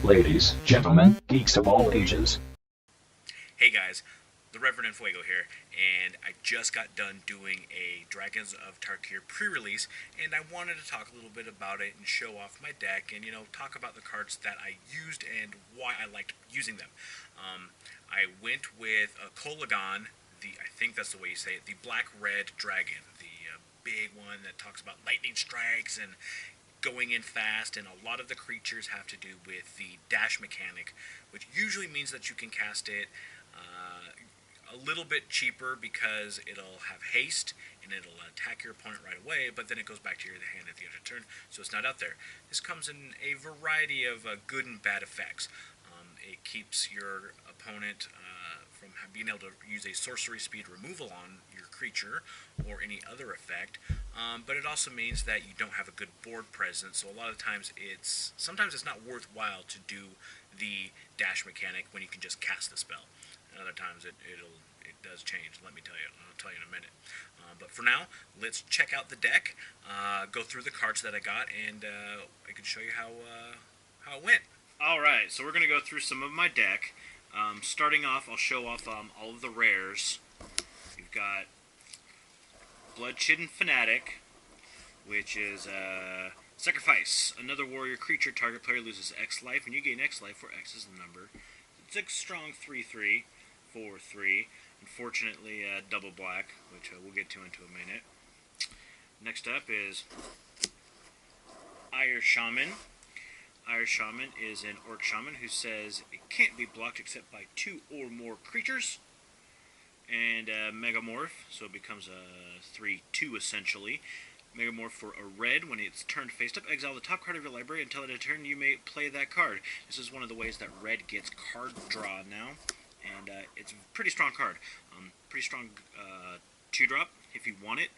Ladies, gentlemen, geeks of all ages. Hey guys, the Reverend En Fuego here, and I just got done doing a Dragons of Tarkir pre-release, and I wanted to talk a little bit about it and show off my deck and, talk about the cards that I used and why I liked using them. I went with a Kolagon, I think that's the way you say it, the black-red dragon, the big one that talks about lightning strikes and going in fast, and a lot of the creatures have to do with the dash mechanic, which usually means that you can cast it a little bit cheaper because it'll have haste and it'll attack your opponent right away, but then it goes back to your hand at the end of the turn, so it's not out there. This comes in a variety of good and bad effects. It keeps your opponent from being able to use a sorcery speed removal on your creature or any other effect, but it also means that you don't have a good board presence, so a lot of times sometimes it's not worthwhile to do the dash mechanic when you can just cast the spell. And other times it does change. Let me tell you. I'll tell you in a minute. But for now, let's check out the deck, go through the cards that I got, and I can show you how it went. Alright, so we're going to go through some of my deck. Starting off, I'll show off all of the rares. We've got Bloodshidden Fanatic, which is Sacrifice. Another warrior creature, target player loses X life, and you gain X life, where X is the number. It's a strong 3/3, 4/3. Unfortunately, double black, which we'll get to into a minute. Next up is Ire Shaman. Ire Shaman is an Orc Shaman who says it can't be blocked except by 2 or more creatures. And Megamorph, so it becomes a 3/2 essentially. Megamorph for a red. When it's turned face up, exile the top card of your library. Until end of turn, you may play that card. This is one of the ways that red gets card draw now, and it's a pretty strong card. Pretty strong 2-drop if you want it,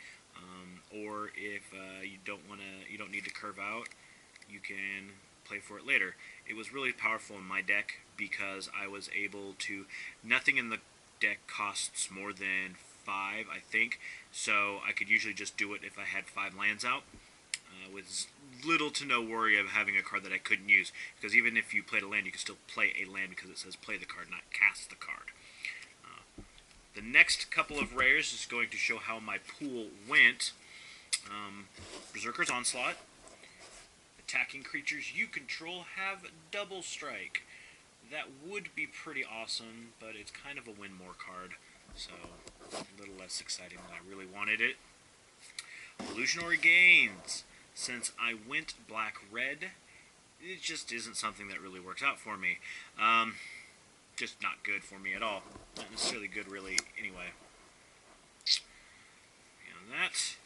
or if you don't need to curve out, you can play for it later. It was really powerful in my deck because I was able to. Nothing in the deck costs more than 5, I think, so I could usually just do it if I had 5 lands out, with little to no worry of having a card that I couldn't use, because even if you played a land, you can still play a land because it says play the card, not cast the card. The next couple of rares is going to show how my pool went. Berserker's Onslaught. Attacking creatures you control have double strike. That would be pretty awesome, but it's kind of a win more card, so a little less exciting than I really wanted it. Illusionary Gains. Since I went black-red, it just isn't something that really works out for me. Just not good for me at all. Not necessarily good, really, anyway. Beyond that,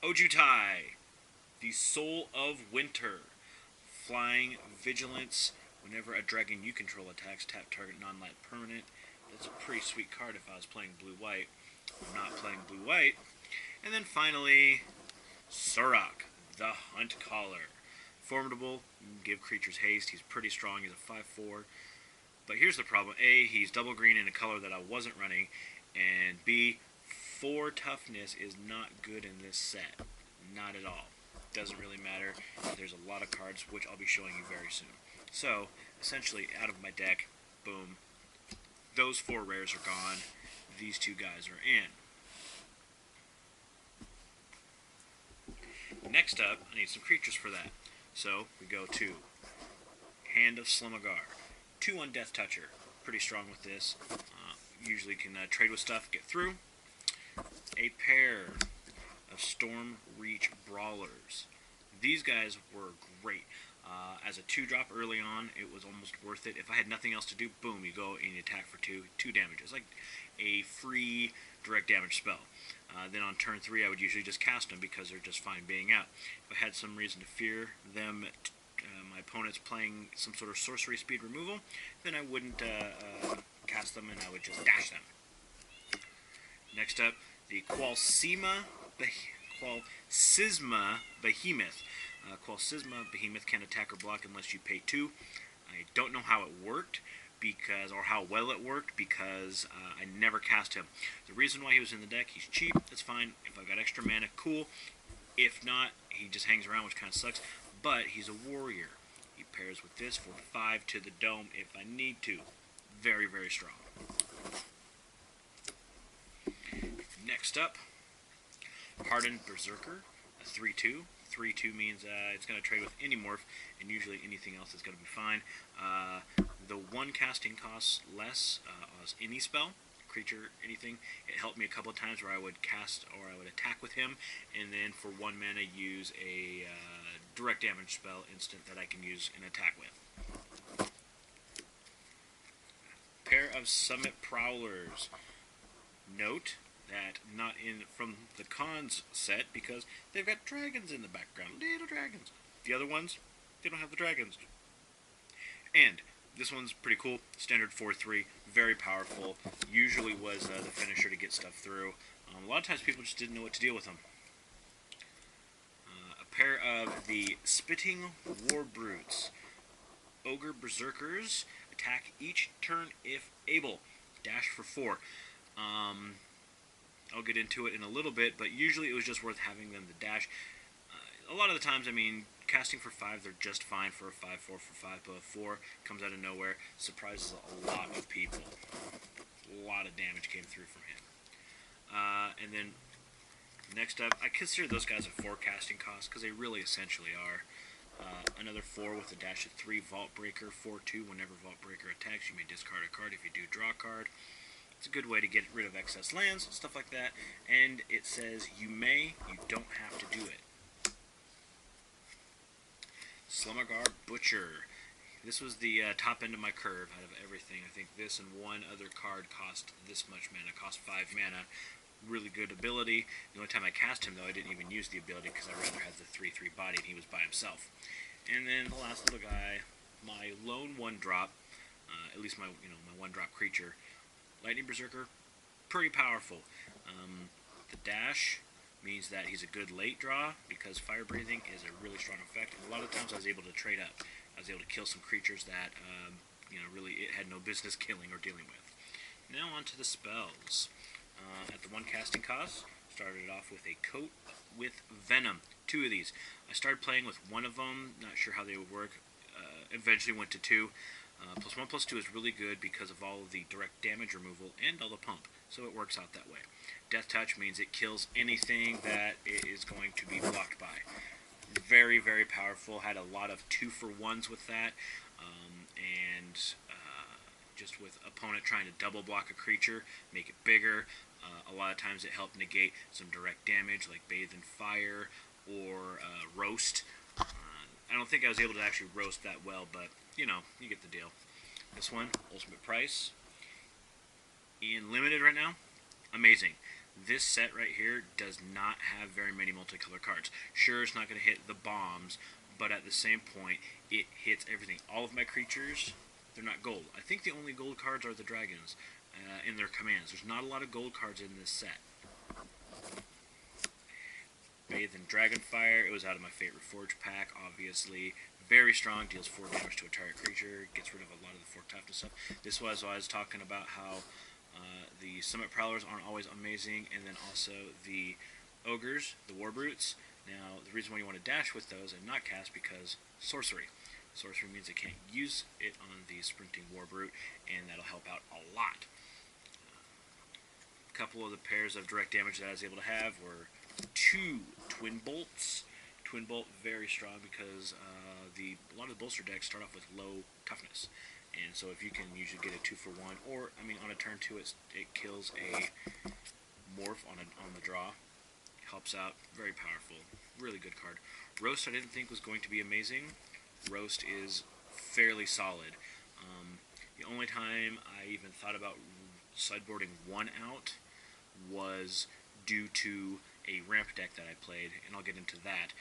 Ojutai, the Soul of Winter. Flying Vigilance. Whenever a dragon you control attacks, tap target non-land permanent. That's a pretty sweet card if I was playing blue-white. I'm not playing blue-white. And then finally, Surak, the Hunt Caller. Formidable, give creatures haste. He's pretty strong. He's a 5/4. But here's the problem. A, he's double green in a color that I wasn't running. And B, 4 toughness is not good in this set. Not at all. Doesn't really matter. There's a lot of cards, which I'll be showing you very soon. So, essentially, out of my deck, boom, those 4 rares are gone. These 2 guys are in. Next up, I need some creatures for that. So, we go to Hand of Slummagar. 2 on Death Toucher. Pretty strong with this. Usually can trade with stuff, get through. A pair of Storm Reach Brawlers. These guys were great. As a 2-drop early on, it was almost worth it. If I had nothing else to do, boom, you go and you attack for 2 damage. It's like a free direct damage spell. Then on turn 3, I would usually just cast them because they're just fine being out. If I had some reason to fear them, my opponent's playing some sort of sorcery speed removal, then I wouldn't cast them and I would just dash them. Next up, the Qualsisma Behemoth. Qualsisma Behemoth can attack or block unless you pay 2. I don't know how it worked, or how well it worked, because I never cast him. The reason why he was in the deck, he's cheap, that's fine. If I got extra mana, cool. If not, he just hangs around, which kind of sucks. but he's a warrior. He pairs with this for 5 to the dome if I need to. Very, very strong. Next up, Hardened Berserker, a 3-2. 3-2 means it's going to trade with any morph, and usually anything else is going to be fine. The one casting costs less as any spell, creature, anything. It helped me a couple of times where I would cast or I would attack with him, and then for 1 mana use a direct damage spell instant that I can use an attack with. Pair of Summit Prowlers. Note that not in from the cons set because they've got dragons in the background, little dragons. The other ones, they don't have the dragons. And this one's pretty cool. Standard 4/3, very powerful. Usually was the finisher to get stuff through. A lot of times people just didn't know what to deal with them. A pair of the Spitting War Brutes. Ogre Berserkers. Attack each turn if able. Dash for 4. I'll get into it in a little bit, but usually it was just worth having them to dash. A lot of the times, I mean, casting for 5, they're just fine for a 5/4 for 5, but a 4 comes out of nowhere, surprises a lot of people. A lot of damage came through from him. And then, next up, I consider those guys a 4 casting cost, because they really essentially are. Another 4 with a dash of 3, Vault Breaker, 4/2. Whenever Vault Breaker attacks, you may discard a card. If you do, draw a card. It's a good way to get rid of excess lands, stuff like that. And it says you may, you don't have to do it. Slummagar Butcher. This was the top end of my curve out of everything. I think this and one other card cost this much mana, cost 5 mana. Really good ability. The only time I cast him, though, I didn't even use the ability because I rather had the 3/3 body and he was by himself. And then the last little guy, my lone 1-drop, at least my my 1-drop creature, Lightning Berserker, pretty powerful. The dash means that he's a good late draw because fire breathing is a really strong effect. And a lot of times I was able to trade up. I was able to kill some creatures that really it had no business killing or dealing with. Now on to the spells. At the 1 casting cost, started off with a Coat with Venom. 2 of these. I started playing with 1 of them, not sure how they would work. Eventually went to 2. +1/+2 is really good because of all of the direct damage removal and all the pump, so it works out that way. Death Touch means it kills anything that it is going to be blocked by. Very, very powerful. Had a lot of 2-for-1s with that, and just with opponent trying to double block a creature, make it bigger. A lot of times it helped negate some direct damage like Bathe in Fire or Roast. I don't think I was able to actually roast that well, but you get the deal. This one, Ultimate Price. In Limited right now, amazing. This set right here does not have very many multicolor cards. Sure, it's not going to hit the bombs, but at the same point, it hits everything. All of my creatures, they're not gold. I think the only gold cards are the dragons in their commands. There's not a lot of gold cards in this set. Bathe in Dragonfire. It was out of my favorite Forge pack, obviously. Very strong, deals 4 damage to a target creature, gets rid of a lot of the 4 toughness stuff. This was I was talking about how the Summit Prowlers aren't always amazing, and then also the Ogres, the War Brutes. Now, the reason why you want to dash with those and not cast because sorcery. Sorcery means I can't use it on the Sprinting War Brute, and that'll help out a lot. A couple of the pairs of direct damage that I was able to have were 2 Twin Bolts. Twin Bolt, very strong because a lot of the bolster decks start off with low toughness. And so if you can usually get a 2-for-1, or, on a turn 2 it kills a morph on the draw. Helps out, very powerful, really good card. Roast I didn't think was going to be amazing. Roast is fairly solid. The only time I even thought about sideboarding 1 out was due to a ramp deck that I played, and I'll get into that,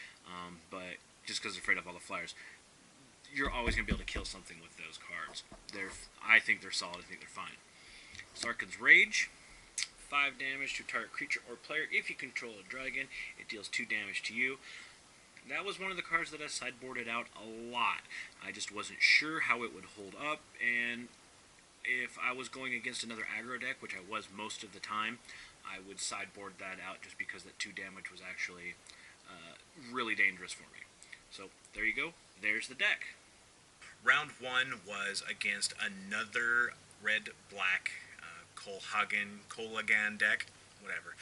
but just because I'm afraid of all the flyers. You're always going to be able to kill something with those cards. I think they're solid, I think they're fine. Sarkhan's Rage, 5 damage to target creature or player. If you control a dragon, it deals 2 damage to you. That was one of the cards that I sideboarded out a lot. I just wasn't sure how it would hold up, and if I was going against another aggro deck, which I was most of the time, I would sideboard that out just because that 2 damage was actually really dangerous for me. So there you go. There's the deck. Round one was against another red-black Colagan deck, whatever.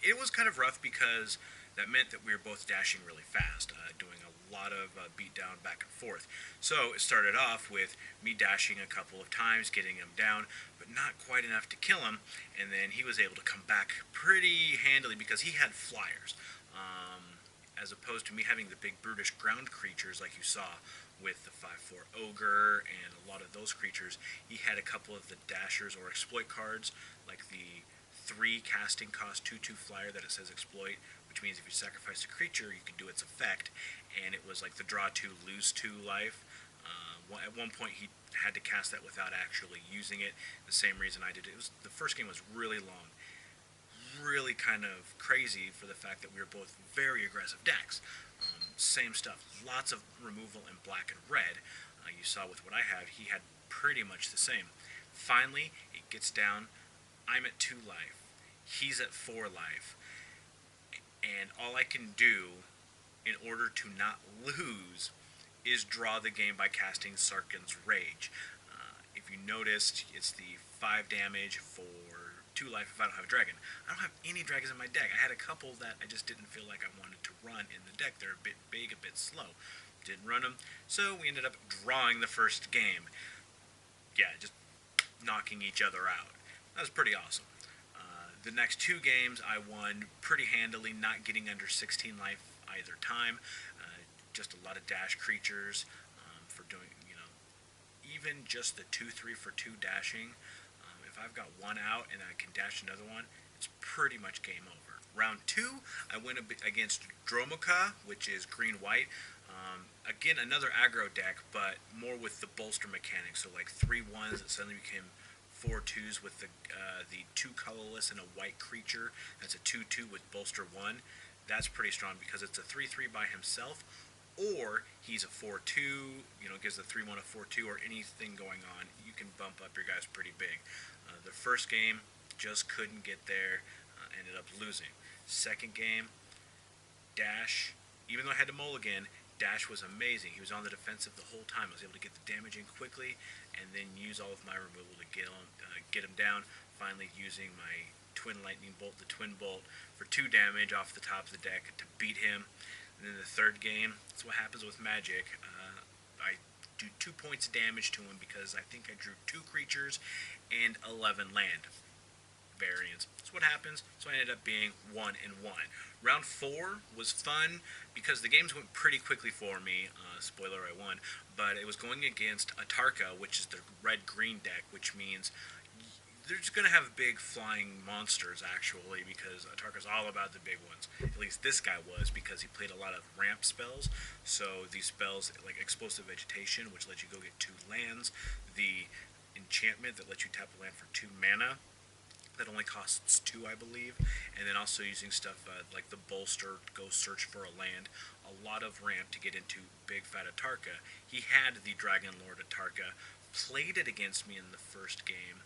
It was kind of rough because that meant that we were both dashing really fast, doing a lot of beatdown back and forth. So it started off with me dashing a couple of times, getting him down, but not quite enough to kill him, and then he was able to come back pretty handily because he had flyers. As opposed to me having the big brutish ground creatures like you saw with the 5/4 ogre and a lot of those creatures, he had a couple of the dashers or exploit cards, like the 3 casting cost 2/2 flyer that it says exploit, which means if you sacrifice a creature, you can do its effect, and it was like the draw 2, lose 2 life. At one point, he had to cast that without actually using it. The same reason I did it. The first game was really long, really kind of crazy for the fact that we were both very aggressive decks. Same stuff, lots of removal in black and red. You saw with what I had, he had pretty much the same. Finally, it gets down. I'm at 2 life. He's at 4 life. And all I can do in order to not lose is draw the game by casting Sarkhan's Rage. If you noticed, it's the 5 damage for 2 life if I don't have a dragon. I don't have any dragons in my deck. I had a couple that I just didn't feel like I wanted to run in the deck. They're a bit big, a bit slow. Didn't run them, so we ended up drawing the first game. Yeah, just knocking each other out. That was pretty awesome. The next 2 games I won pretty handily, not getting under 16 life either time. Just a lot of dash creatures for doing, even just the 2/3 for 2 dashing. If I've got one out and I can dash another one, it's pretty much game over. Round 2, I went against Dromoka, which is green-white. Again, another aggro deck, but more with the bolster mechanics. So like 3 1s that suddenly became 4 2s with the 2 colorless and a white creature. That's a 2/2 with bolster 1. That's pretty strong because it's a 3/3 by himself, or he's a 4/2, gives a 3/1 a 4/2, or anything going on. You can bump up your guys pretty big. The first game, just couldn't get there, ended up losing. Second game, Dash, even though I had to mulligan, Dash was amazing. He was on the defensive the whole time. I was able to get the damage in quickly and then use all of my removal to get him down, finally using my Twin Lightning Bolt, the Twin Bolt, for 2 damage off the top of the deck to beat him. And then the third game, that's what happens with Magic. I do 2 points of damage to him because I think I drew 2 creatures and 11 land variants. That's what happens. So I ended up being 1-1. Round 4 was fun because the games went pretty quickly for me. Spoiler, I won. But it was going against Atarka, which is the red-green deck, which means they're just going to have big flying monsters, actually, because Atarka's all about the big ones. At least this guy was, because he played a lot of ramp spells. So these spells, like Explosive Vegetation, which lets you go get 2 lands, the enchantment that lets you tap a land for 2 mana, that only costs 2, I believe, and then also using stuff like the bolster, go search for a land, a lot of ramp to get into big fat Atarka. He had the Dragon Lord Atarka, played it against me in the first game,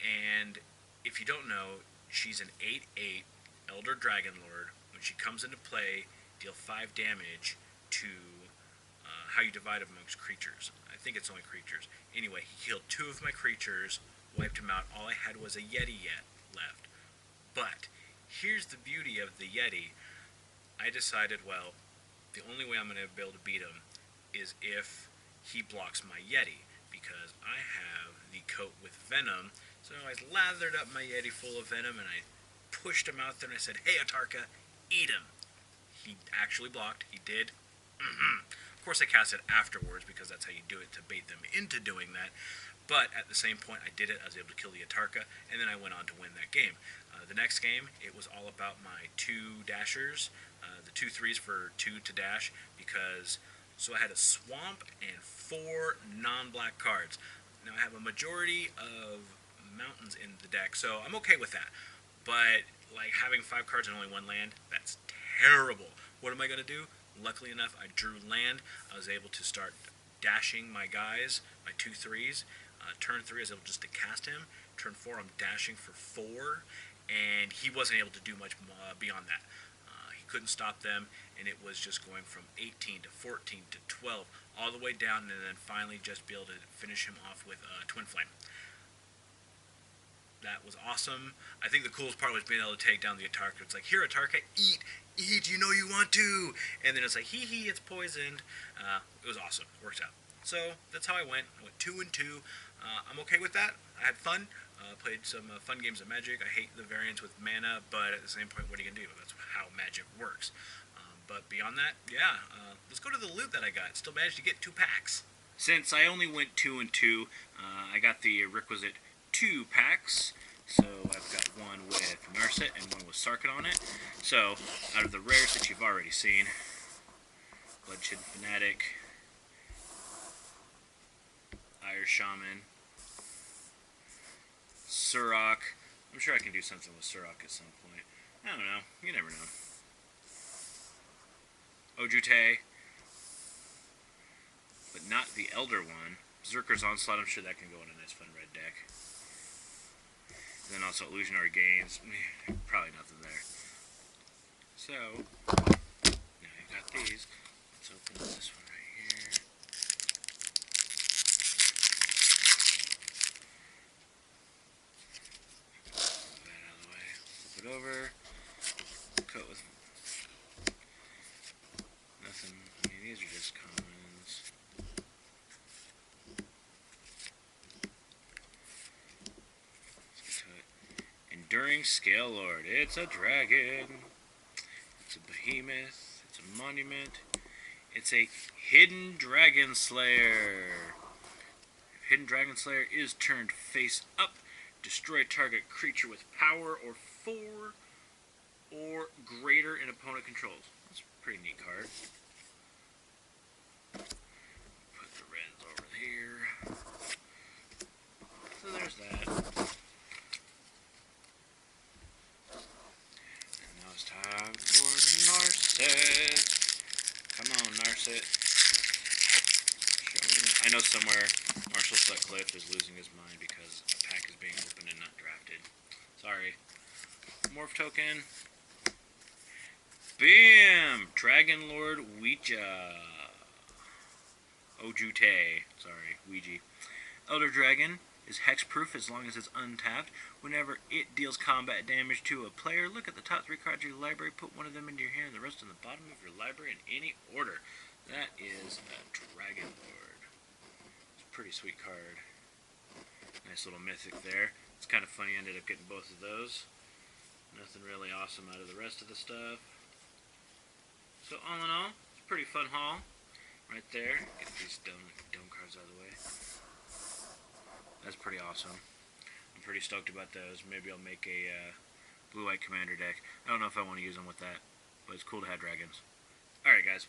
and if you don't know, she's an 8/8 Elder Dragon Lord. When she comes into play, deal 5 damage to how you divide it amongst creatures. I think it's only creatures. Anyway, he killed 2 of my creatures, wiped him out. All I had was a Yeti left. But here's the beauty of the Yeti. I decided, well, the only way I'm going to be able to beat him is if he blocks my Yeti, because I have the coat with venom. So I lathered up my Yeti full of venom and I pushed him out there and I said, "Hey, Atarka, eat him." He actually blocked. He did. Of course, I cast it afterwards because that's how you do it, to bait them into doing that. But at the same point, I did it. I was able to kill the Atarka, and then I went on to win that game. The next game, it was all about my 2 dashers, the 2/3s for 2 to dash, because so I had a swamp and 4 non-black cards. Now I have a majority of mountains in the deck, so I'm okay with that. But like having 5 cards and only 1 land, that's terrible. What am I going to do? Luckily enough, I drew land. I was able to start dashing my guys, my 2/3s. Turn 3, I was able just to cast him. Turn 4, I'm dashing for 4, and he wasn't able to do much beyond that. He couldn't stop them, and it was just going from 18 to 14 to 12, all the way down, and then finally just be able to finish him off with Twin Flame. That was awesome. I think the coolest part was being able to take down the Atarka. It's like, here, Atarka, eat, you know you want to. And then it's like, hee, it's poisoned. It was awesome. Worked out. So that's how I went. I went 2 and 2. I'm okay with that. I had fun. Played some fun games of Magic. I hate the variants with mana, but at the same point, what are you going to do? That's how Magic works. But beyond that, yeah, let's go to the loot that I got. Still managed to get 2 packs. Since I only went 2 and 2, I got the requisite 2 packs. So I've got one with Narset and one with Sarkit on it. So out of the rares that you've already seen, Bloodshed Fanatic, Ire Shaman, Surok. I'm sure I can do something with Surok at some point. I don't know. You never know. Ojute, but not the Elder one. Berserker's Onslaught. I'm sure that can go in a nice fun red deck. And then also Illusionary Gains. Probably nothing there. So, now you've got these. Let's open this one right here. Move that out of the way. Flip it over. Coat with nothing. I mean, these are just commons. Enduring Scale Lord. It's a dragon. It's a behemoth. It's a monument. It's a Hidden Dragon Slayer. If Hidden Dragon Slayer is turned face up, destroy target creature with power or 4 or greater in opponent controls. That's a pretty neat card. Put the reds over here. So there's that. It's time for Narset. Come on, Narset. Show me. I know somewhere Marshall Sutcliffe is losing his mind because a pack is being opened and not drafted. Sorry. Morph token. Bam! Dragon Lord Ouija. Ojute. Sorry, Ouija. Elder Dragon is hexproof as long as it's untapped. Whenever it deals combat damage to a player, look at the top 3 cards of your library, put one of them into your hand, and the rest in the bottom of your library in any order. That is a Dragon Lord. It's a pretty sweet card. Nice little mythic there. It's kind of funny, I ended up getting both of those. Nothing really awesome out of the rest of the stuff. So all in all, it's a pretty fun haul. Right there. Get these dome cards out of the way. That's pretty awesome. I'm pretty stoked about those. Maybe I'll make a blue-white commander deck. I don't know if I want to use them with that, but it's cool to have dragons. Alright guys,